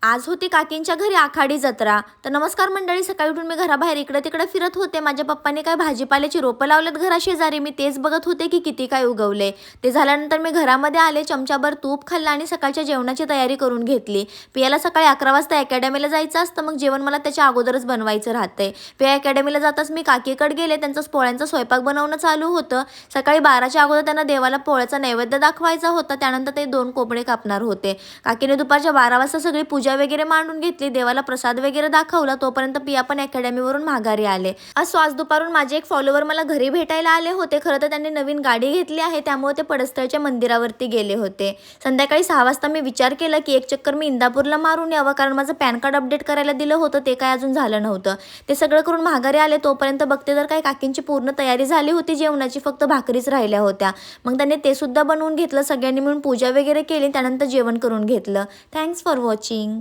आज होती काकींच्या घरी आखाडी जत्रा. तर नमस्कार मंडळी, सकाळी उठून मी घराबाहेर इकडे तिकडे फिरत होते. माझ्या पप्पाने काय भाजीपाल्याची रोपं लावलेत घराशेजारी. मी तेच बघत होते की किती काय उगवले. ते झाल्यानंतर मी घरामध्ये आले, चमचाभर तूप खाल्लं आणि सकाळच्या जेवणाची तयारी करून घेतली. पियाला सकाळी 11 वाजता अकॅडमीला जायचं असतं, मग जेवण मला त्याच्या अगोदरच बनवायचं राहतंय. पिया अकॅडमीला जाताच मी काकीकडे गेले. त्यांचं पोळ्यांचा स्वयंपाक बनवणं चालू होतं. सकाळी 12च्या अगोदर त्यांना देवाला पोळ्याचा नैवेद्य दाखवायचा होता. त्यानंतर ते 2 कोंबडे कापणार होते. काकीने दुपारच्या 12 वाजता सगळी पूजा वगैरे मांडून घेतली, देवाला प्रसाद वगैरे दाखवला. तोपर्यंत पिया पण अकॅडमीवरून माघारी आले. आज दुपारून माझे एक फॉलोवर मला घरी भेटायला आले होते. खरं तर त्यांनी नवीन गाडी घेतली आहे, त्यामुळे ते पडस्थळच्या मंदिरावरती गेले होते. संध्याकाळी 6 वाजता मी विचार केला की एक चक्कर मी इंदापूरला मारून यावं, कारण माझं पॅन कार्ड अपडेट करायला दिलं होतं, ते काय अजून झालं नव्हतं. ते सगळं करून माघारी आले. तोपर्यंत बघते तर काय काकींची पूर्ण तयारी झाली होती जेवणाची, फक्त भाकरीच राहिल्या होत्या. मग त्यांनी ते सुद्धा बनवून घेतलं. सगळ्यांनी मिळून पूजा वगैरे केली, त्यानंतर जेवण करून घेतलं. Thanks for watching.